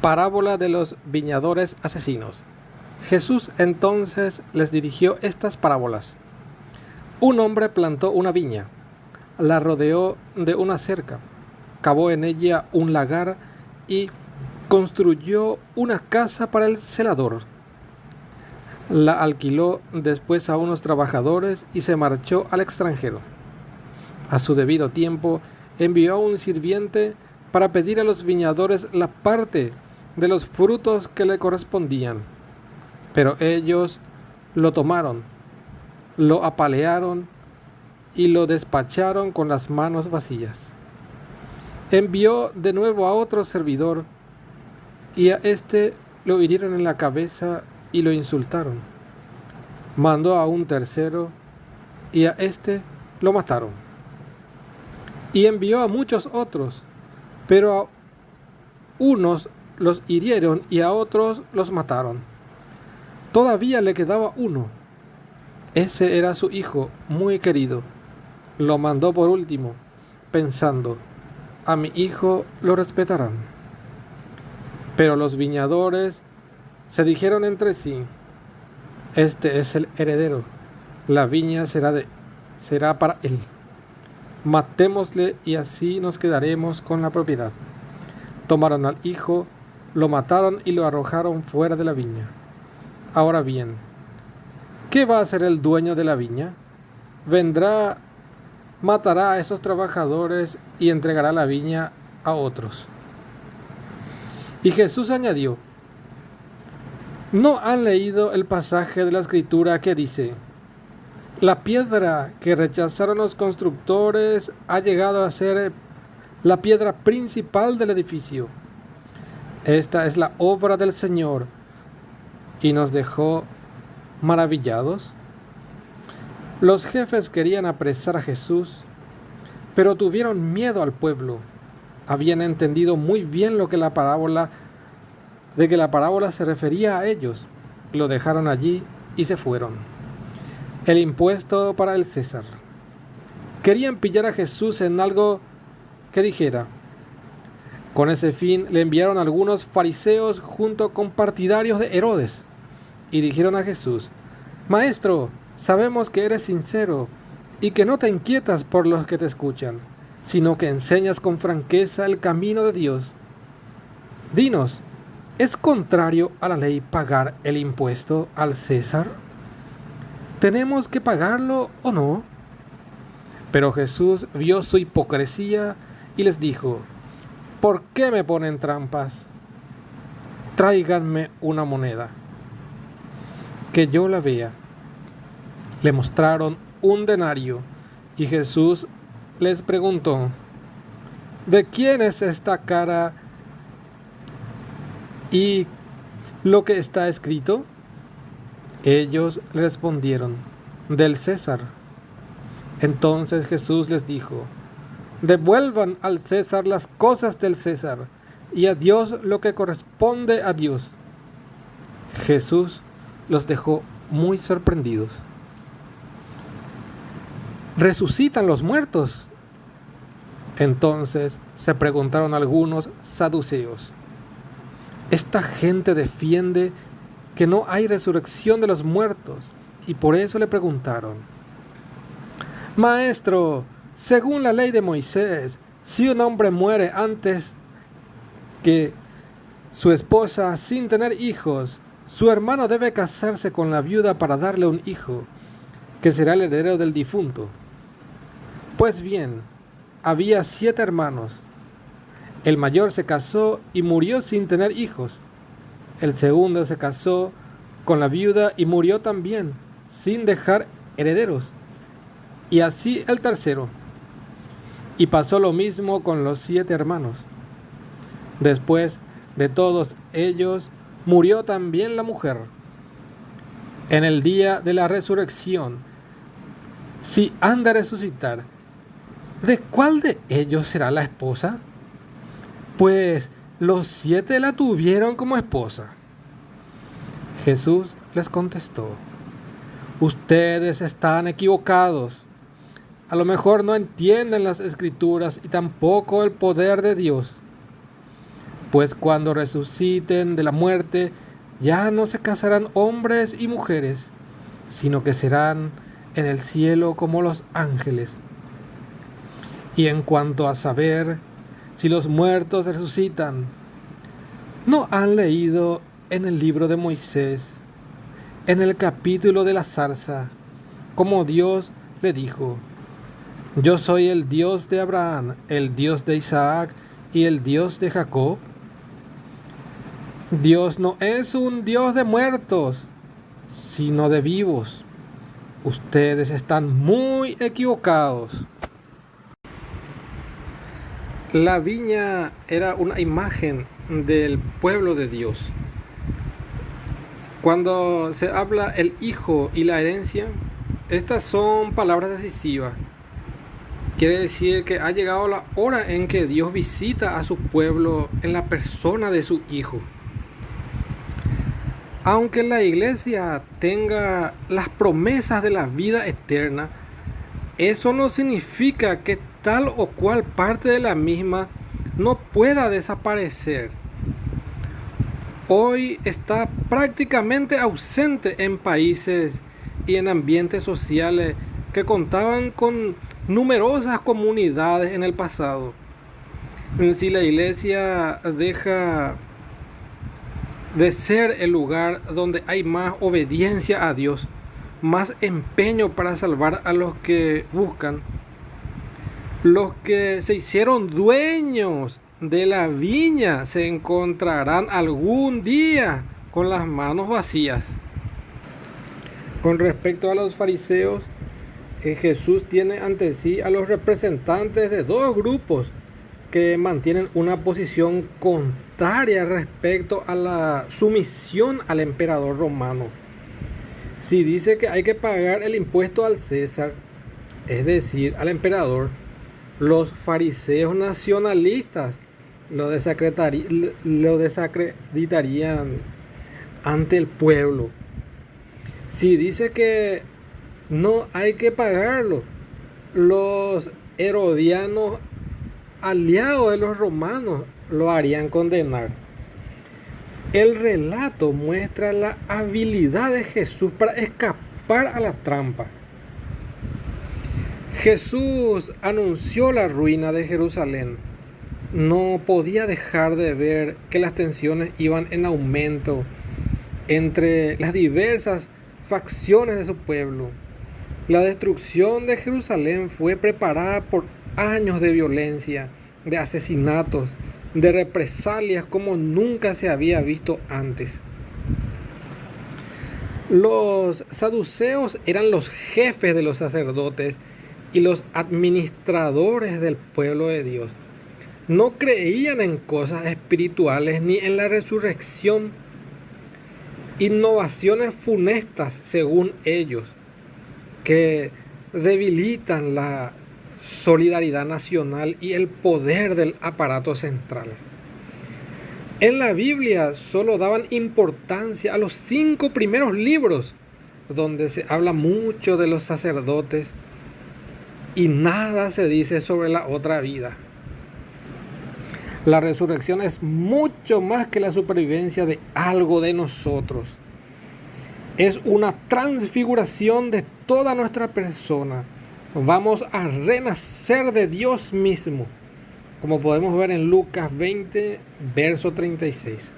Parábola de los viñadores asesinos. Jesús entonces les dirigió estas parábolas. Un hombre plantó una viña, la rodeó de una cerca, cavó en ella un lagar y construyó una casa para el celador. La alquiló después a unos trabajadores y se marchó al extranjero. A su debido tiempo envió a un sirviente para pedir a los viñadores la parte de los frutos que le correspondían. Pero ellos lo tomaron, lo apalearon y lo despacharon con las manos vacías. Envió de nuevo a otro servidor y a éste lo hirieron en la cabeza y lo insultaron. Mandó a un tercero y a éste lo mataron. Y envió a muchos otros, pero a unos los hirieron y a otros los mataron. Todavía le quedaba uno. Ese era su hijo muy querido. Lo mandó por último, pensando: a mi hijo lo respetarán. Pero los viñadores se dijeron entre sí: este es el heredero, la viña será para él. Matémosle y así nos quedaremos con la propiedad. Tomaron al hijo, lo mataron y lo arrojaron fuera de la viña. Ahora bien, ¿qué va a hacer el dueño de la viña? Vendrá, matará a esos trabajadores y entregará la viña a otros. Y Jesús añadió: ¿no han leído el pasaje de la Escritura que dice: la piedra que rechazaron los constructores ha llegado a ser la piedra principal del edificio? Esta es la obra del Señor y nos dejó maravillados. Los jefes querían apresar a Jesús, pero tuvieron miedo al pueblo. Habían entendido muy bien de que la parábola se refería a ellos. Lo dejaron allí y se fueron. El impuesto para el César. Querían pillar a Jesús en algo que dijera. Con ese fin le enviaron algunos fariseos junto con partidarios de Herodes y dijeron a Jesús: Maestro, sabemos que eres sincero y que no te inquietas por los que te escuchan, sino que enseñas con franqueza el camino de Dios. Dinos, ¿es contrario a la ley pagar el impuesto al César? ¿Tenemos que pagarlo o no? Pero Jesús vio su hipocresía y les dijo: ¿por qué me ponen trampas? Tráiganme una moneda, que yo la vea. Le mostraron un denario y Jesús les preguntó: ¿de quién es esta cara y lo que está escrito? Ellos le respondieron: del César. Entonces Jesús les dijo: devuelvan al César las cosas del César y a Dios lo que corresponde a Dios. Jesús los dejó muy sorprendidos. ¿Resucitan los muertos? Entonces se preguntaron algunos saduceos: esta gente defiende que no hay resurrección de los muertos, y por eso le preguntaron: Maestro, según la ley de Moisés, si un hombre muere antes que su esposa sin tener hijos, su hermano debe casarse con la viuda para darle un hijo, que será el heredero del difunto. Pues bien, había 7 hermanos. El mayor se casó y murió sin tener hijos. El segundo se casó con la viuda y murió también, sin dejar herederos. Y así el tercero. Y pasó lo mismo con los 7 hermanos. Después de todos ellos, murió también la mujer. En el día de la resurrección, si han de resucitar, ¿de cuál de ellos será la esposa? Pues los 7 la tuvieron como esposa. Jesús les contestó: ustedes están equivocados. A lo mejor no entienden las Escrituras y tampoco el poder de Dios. Pues cuando resuciten de la muerte, ya no se casarán hombres y mujeres, sino que serán en el cielo como los ángeles. Y en cuanto a saber si los muertos resucitan, ¿no han leído en el libro de Moisés, en el capítulo de la zarza, como Dios le dijo: yo soy el Dios de Abraham, el Dios de Isaac y el Dios de Jacob? Dios no es un Dios de muertos, sino de vivos. Ustedes están muy equivocados. La viña era una imagen del pueblo de Dios. Cuando se habla el hijo y la herencia, estas son palabras decisivas. Quiere decir que ha llegado la hora en que Dios visita a su pueblo en la persona de su hijo. Aunque la iglesia tenga las promesas de la vida eterna, eso no significa que tal o cual parte de la misma no pueda desaparecer. Hoy está prácticamente ausente en países y en ambientes sociales que contaban con numerosas comunidades en el pasado. Si la iglesia deja de ser el lugar donde hay más obediencia a Dios, más empeño para salvar a los que buscan, los que se hicieron dueños de la viña se encontrarán algún día con las manos vacías. Con respecto a los fariseos, Jesús tiene ante sí a los representantes de dos grupos que mantienen una posición contraria respecto a la sumisión al emperador romano. Si dice que hay que pagar el impuesto al César, es decir, al emperador, los fariseos nacionalistas lo desacreditarían ante el pueblo. Si dice que no hay que pagarlo, los herodianos, aliados de los romanos, lo harían condenar. El relato muestra la habilidad de Jesús para escapar a la trampa. Jesús anunció la ruina de Jerusalén. No podía dejar de ver que las tensiones iban en aumento entre las diversas facciones de su pueblo. La destrucción de Jerusalén fue preparada por años de violencia, de asesinatos, de represalias como nunca se había visto antes. Los saduceos eran los jefes de los sacerdotes y los administradores del pueblo de Dios. No creían en cosas espirituales ni en la resurrección. Innovaciones funestas, según ellos, que debilitan la solidaridad nacional y el poder del aparato central. En la Biblia solo daban importancia a los 5 primeros libros, donde se habla mucho de los sacerdotes y nada se dice sobre la otra vida. La resurrección es mucho más que la supervivencia de algo de nosotros. Es una transfiguración de toda nuestra persona. Vamos a renacer de Dios mismo, como podemos ver en Lucas 20, verso 36.